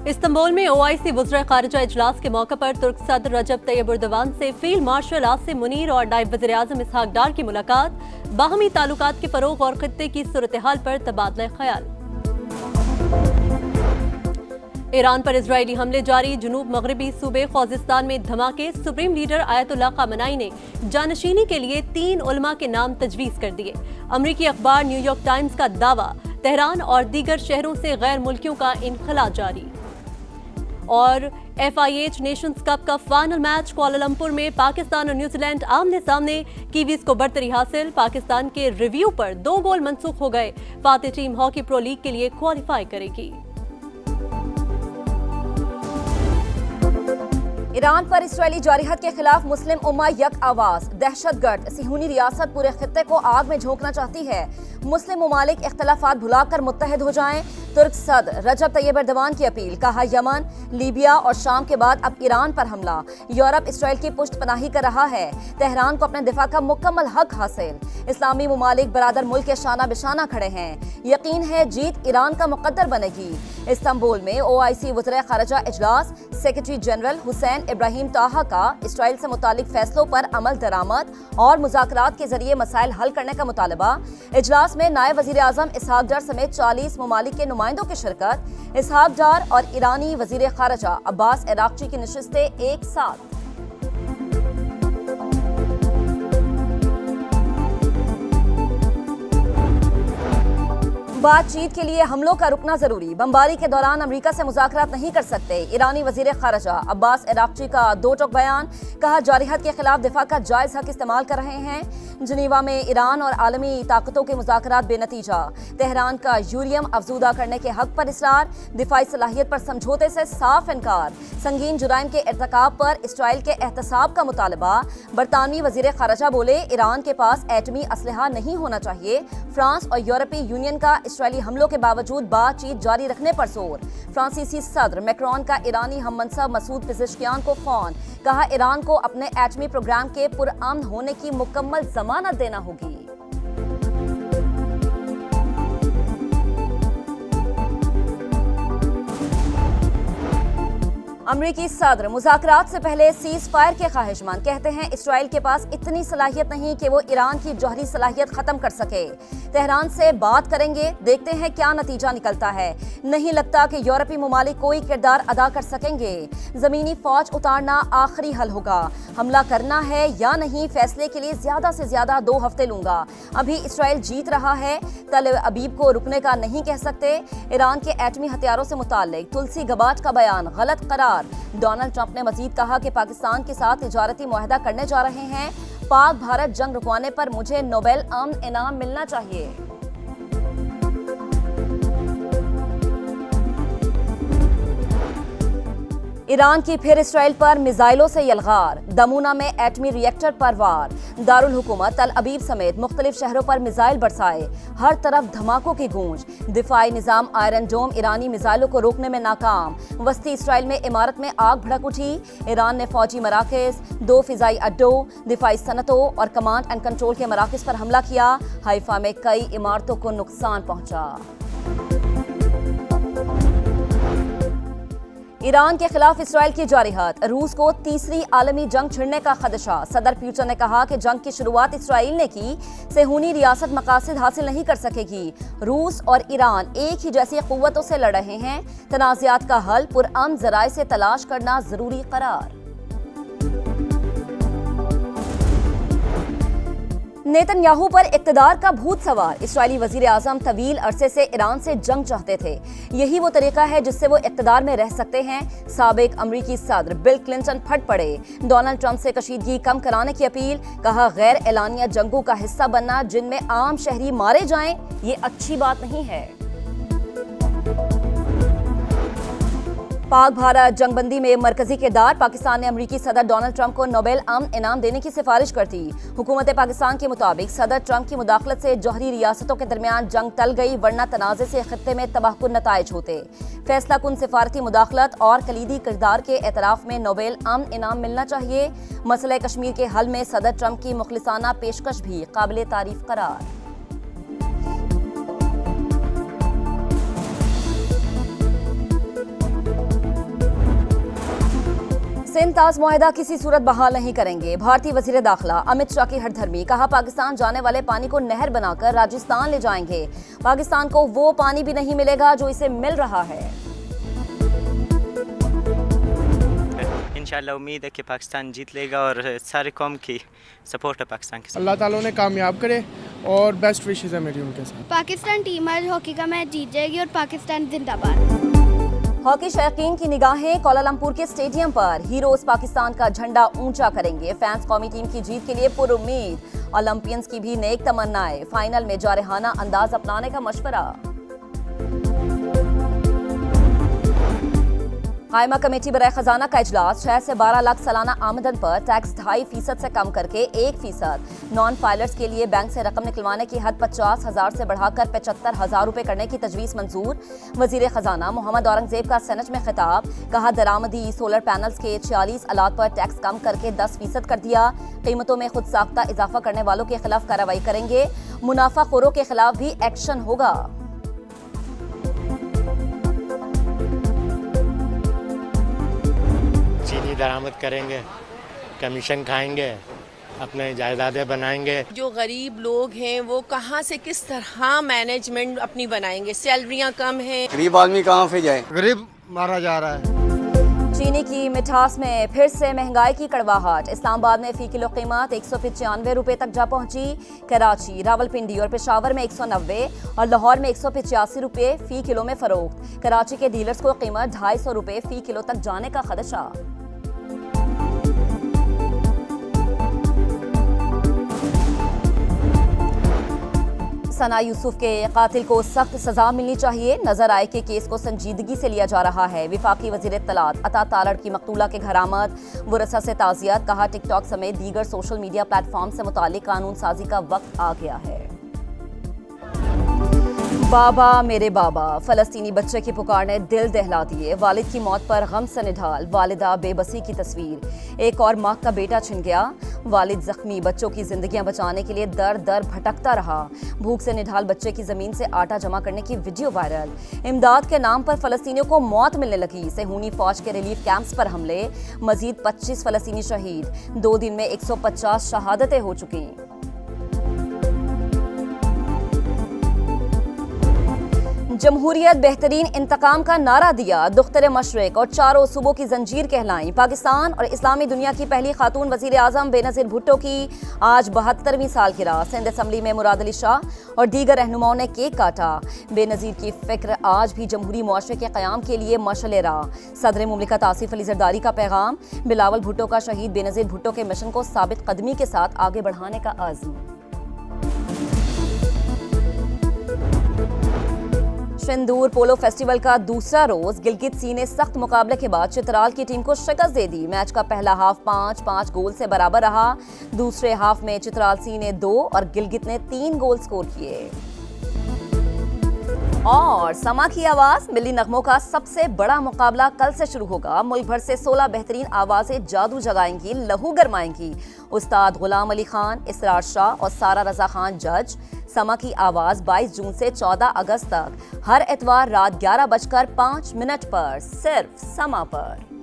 Istanbul में OIC वज़ीर ख़ारिजा इजलास के मौके पर तुर्क सदर रजब तैयब एर्दोगान से फील्ड मार्शल आसिम मुनीर और नायब वज़ीर आज़म इसहाक डार की मुलाकात, बाहमी ताल्लुकात के फ़रोग़ और खित्ते की सूरत-ए-हाल पर तबादला ख़याल। ईरान पर इजरायली हमले जारी, जुनूब मगरबी सूबे ख़ुज़िस्तान में धमाके, सुप्रीम लीडर आयतुल्लाह ख़ामेनी ने जानशीनी के लिए 3 उलमा के नाम तजवीज़ कर दिए। अमरीकी अखबार न्यूयॉर्क टाइम्स का दावा, तेहरान और दीगर शहरों से गैर मुल्कियों का इनखला जारी। और FIH नेशंस कप का फाइनल मैच कुआलालंपुर में पाकिस्तान और न्यूजीलैंड आमने सामने, कीवीज को बरतरी हासिल, पाकिस्तान के रिव्यू पर 2 गोल मंसूख हो गए, Fateh team hockey pro league के लिए क्वालिफाई करेगी। ईरान पर इस्राएली जारहत के खिलाफ मुस्लिम उम्मा यक आवाज, दहशतगर्द सिहूनी रियासत पूरे खित्ते को आग में झोंकना चाहती है। मुस्लिम ममालिक इख्तलाफात भुलाकर मुत्तहिद हो जाएं, तुर्क सदर रजब तैयब एर्दोगान की अपील। कहा, यमन, लीबिया और शाम के बाद अब ईरान पर हमला, यूरोप इसराइल की पुष्ट पनाही कर रहा है, तेहरान को अपने दिफा का मुकम्मल हक हासिल। इस्लामी ममालिक बरादर मुल्क के शाना बिशाना खड़े हैं, यकीन है जीत ईरान का मुकद्दर बनेगी। इस्तांबुल में OIC वज़ीर ख़ारिजा इजलास, सेक्रेटरी जनरल हुसैन इब्राहिम ताहा का इसराइल से मुतालिक फैसलों पर अमल दरामद और मुज़ाकरात के जरिए मसाइल हल करने का मुतालबा। इजलास में नायब वज़ीर आज़म इसहाक डार समेत 40 ममालिक के नुमाइंदों की शिरकत। इसहाक डार और ईरानी वज़ीर ख़ारिजा अब्बास अराग़ची की नशिस्तें एक साथ। बातचीत के लिए हमलों का रुकना जरूरी, बमबारी के दौरान अमेरिका से मुज़ाकरात नहीं कर सकते। ईरानी वज़ीर ख़ारिजा अब्बास अराग़ची का 2 टोक बयान। कहा, जारहत के खिलाफ दिफा का जायज़ हक इस्तेमाल कर रहे हैं। जनीवा में ईरान और आलमी ताकतों के मुज़ाकरात बेनतीजा। तेहरान का यूरेनियम अफजूदा करने के हक पर इसरार, दिफाई सलाहियत पर समझौते से साफ इनकार। संगीन जुराइम के इर्तिकाब पर इसराइल के एहतसाब का मुतालबा। बरतानवी वज़ीर ख़ारिजा बोले, ईरान के पास एटमी असलहा नहीं होना चाहिए। फ्रांस और यूरोपीय यूनियन का इसराइली हमलों के बावजूद बातचीत जारी रखने पर जोर। फ्रांसीसी सदर मैक्रोन का ईरानी हममनसब मसूद पेज़ेश्कियान को फोन। कहा, ईरान को अपने एटमी प्रोग्राम के पुरअमन होने की मुकम्मल जमानत देना होगी। अमरीकी सदर मुज़ाकरात से पहले सीज़ फायर के ख्वाहिशमंद, कहते हैं इसराइल के पास इतनी सलाहियत नहीं कि वो ईरान की जौहरी सलाहियत ख़त्म कर सके। तेहरान से बात करेंगे, देखते हैं क्या नतीजा निकलता है। नहीं लगता कि यूरोपीय ममालिक कोई किरदार अदा कर सकेंगे। ज़मीनी फ़ौज उतारना आखिरी हल होगा। हमला करना है या नहीं, फैसले के लिए ज़्यादा से ज़्यादा 2 हफ्ते लूँगा। अभी इसराइल जीत रहा है, तल अबीब को रुकने का नहीं कह सकते। ईरान के एटमी हथियारों से मुताल्लिक तुलसी गबाट का बयान गलत करार। डोनाल्ड ट्रंप ने मजीद कहा कि पाकिस्तान के साथ तिजारती मुआहदा करने जा रहे हैं। पाक भारत जंग रुकवाने पर मुझे नोबेल अमन इनाम मिलना चाहिए। ईरान की फिर इसराइल पर मिसाइलों से यलगार, दमूना में एटमी रिएक्टर पर वार। दारुल हुकूमत तल अबीब समेत मुख्तलिफ शहरों पर मिसाइल बरसाए, हर तरफ धमाकों की गूंज। दिफाई निजाम आयरन डोम ईरानी मिसाइलों को रोकने में नाकाम। वस्ती इसराइल में इमारत में आग भड़क उठी। ईरान ने फौजी मराकज़, 2 फिजाई अड्डों, दिफाई सनतों और कमांड एंड कंट्रोल के मराकज़ पर हमला किया। हाइफा में कई इमारतों को नुकसान पहुंचा। ईरान के खिलाफ इसराइल की जारहत, रूस को तीसरी आलमी जंग छिड़ने का खदशा। सदर पुतिन ने कहा कि जंग की शुरुआत इसराइल ने की, सेहूनी रियासत मकासद हासिल नहीं कर सकेगी। रूस और ईरान एक ही जैसी क़ुव्वतों से लड़ रहे हैं। तनाज़ात का हल पुरअमन ज़राए से तलाश करना ज़रूरी करार। नेतन्याहू पर इक़्तिदार का भूत सवार। इस्राएली वज़ीर आज़म तवील अरसे से ईरान से जंग चाहते थे। यही वो तरीका है जिससे वो इक़्तिदार में रह सकते हैं। साबिक अमरीकी सदर बिल क्लिंटन फट पड़े। डोनाल्ड ट्रंप से कशीदगी कम कराने की अपील। कहा, गैर एलानिया जंगों का हिस्सा बनना जिनमें आम शहरी मारे जाएं, ये अच्छी बात नहीं है। पाक भारत जंगबंदी में मरकजी किरदार। पाकिस्तान ने अमरीकी सदर डोनाल्ड ट्रंप को नोबेल अमन इनाम देने की सिफारिश कर दी। हुकूमत पाकिस्तान के मुताबिक सदर ट्रंप की मुदाखलत से जौहरी रियासतों के दरमियान जंग टल गई, वरना तनाज़े से खित्ते में तबाहकुन नताइज होते। फैसला कुन सिफारती मुदाखलत और कलीदी किरदार के एतराफ़ में नोबेल अमन इनाम मिलना चाहिए। मसले कश्मीर के हल में सदर ट्रंप की मुखलिसाना पेशकश भी काबिल तारीफ करार। सिंध ताज मुआहिदा किसी सूरत बहाल नहीं करेंगे। भारतीय वजीर दाखिला अमित शाह की हठधर्मी, कहा पाकिस्तान जाने वाले पानी को नहर बनाकर राजस्थान ले जाएंगे। पाकिस्तान को वो पानी भी नहीं मिलेगा जो इसे मिल रहा है। इंशाल्लाह उम्मीद है कि पाकिस्तान जीत लेगा और सारे कौम की सपोर्ट है पाकिस्तान के साथ। अल्लाह ताला उन्हें कामयाब करे और बेस्ट विशेज़ है मेरी उनके साथ। पाकिस्तान टीम आज हॉकी का मैच जीत जाएगी और पाकिस्तान जिंदाबाद। हॉकी शौकीन की निगाहें कोलालमपुर के स्टेडियम पर। हीरोज पाकिस्तान का झंडा ऊंचा करेंगे। फैंस कौमी टीम की जीत के लिए पुरुम्मीद। ओलंपियंस की भी नेक तमन्नाएं। फाइनल में जारहाना अंदाज अपनाने का मशवरा। कायमा कमेटी बराए खजाना का इजलास। 6 से 12 लाख सालाना आमदन पर टैक्स 2.5% से कम करके 1%। नॉन फाइलर्स के लिए बैंक से रकम निकलवाने की हद 50,000 से बढ़ाकर 75,000 रुपए करने की तजवीज़ मंजूर। वजीर खजाना मोहम्मद औरंगजेब का सेनेट में खिताब। कहा दरामदी सोलर पैनल्स के 46 आलात पर टैक्स कम करके 10% कर दिया। कीमतों में खुद साख्ता इजाफा करने वालों के खिलाफ कार्रवाई करेंगे। मुनाफाखोरों के खिलाफ भी एक्शन होगा। चीनी दरामद करेंगे, कमीशन खाएंगे, अपने जायदादें बनाएंगे। जो गरीब लोग हैं वो कहाँ से किस तरह मैनेजमेंट अपनी बनाएंगे। सैलरियाँ कम हैं। गरीब आदमी कहाँ से जाए, गरीब मारा जा रहा है। चीनी की मिठास में फिर से महंगाई की कड़वाहट। इस्लामाबाद में फी किलो कीमत 195 रुपए तक जा पहुंची। कराची, रावलपिंडी और पेशावर में 190 और लाहौर में 185 रुपए फी किलो में फरोख्त। कराची के डीलर्स को कीमत 250 रुपए फी किलो तक जाने का खदशा। सना यूसुफ के कातिल को सख्त सजा मिलनी चाहिए। नजर आए कि केस को संजीदगी से लिया जा रहा है। विफाकी वजीर इत्तलात अता तालड़ की मकतूला के घर आमद। वरसा से ताज़ियत। कहा टिकटॉक समेत दीगर सोशल मीडिया प्लेटफॉर्म से मुतालिक कानून साजी का वक्त आ गया है। बाबा मेरे बाबा, फलस्तीनी बच्चे की पुकार ने दिल दहला दिए। वालिद की मौत पर गम से निढाल वालिदा बेबसी की तस्वीर। एक और माँ का बेटा छिन गया। वालिद जख्मी, बच्चों की जिंदगियां बचाने के लिए दर दर भटकता रहा। भूख से निढाल बच्चे की जमीन से आटा जमा करने की वीडियो वायरल। इमदाद के नाम पर फलस्तीनियों को मौत मिलने लगी। सेहूनी फौज के रिलीफ कैंप्स पर हमले। मजीद 25 फलस्तीनी शहीद। 2 दिन में 150 शहादतें हो चुकी। जमहूरियत बेहतरीन इंतकाम का नारा दिया। दुख्तर मशरिक और चारों सूबों की जंजीर कहलाई। पाकिस्तान और इस्लामी दुनिया की पहली खातून वजीर आजम बेनज़ीर भुट्टो की आज 72वीं सालगिरह। सिंध असम्बली में मुराद अली शाह और दीगर रहनुमाओं ने केक काटा। बेनज़ीर की फिक्र आज भी जमहूरी मुआशरे के क़याम के लिए मशअल राह। सदर मुमलिकत आसिफ अली ज़रदारी का पैगाम। बिलावल भुट्टो का शहीद बेनज़ीर भुट्टो के मिशन को साबित कदमी के साथ आगे बढ़ाने का आज़म। सिंदूर पोलो फेस्टिवल का दूसरा रोज। गिलगित सी ने सख्त मुकाबले के बाद चित्राल की टीम को शिकस्त दे दी। मैच का पहला हाफ 5-5 गोल से बराबर रहा। दूसरे हाफ में चित्राल सी ने 2 और गिलगित ने 3 गोल स्कोर किए। और समा की आवाज, मिली नगमों का सबसे बड़ा मुकाबला कल से शुरू होगा। मुल्क भर से 16 बेहतरीन आवाजें जादू जगाएंगी, लहू गरमाएंगी। उस्ताद गुलाम अली खान, इसरार शाह और सारा रजा खान जज। समा की आवाज 22 जून से 14 अगस्त तक हर इतवार रात 11:05 पर सिर्फ समा पर।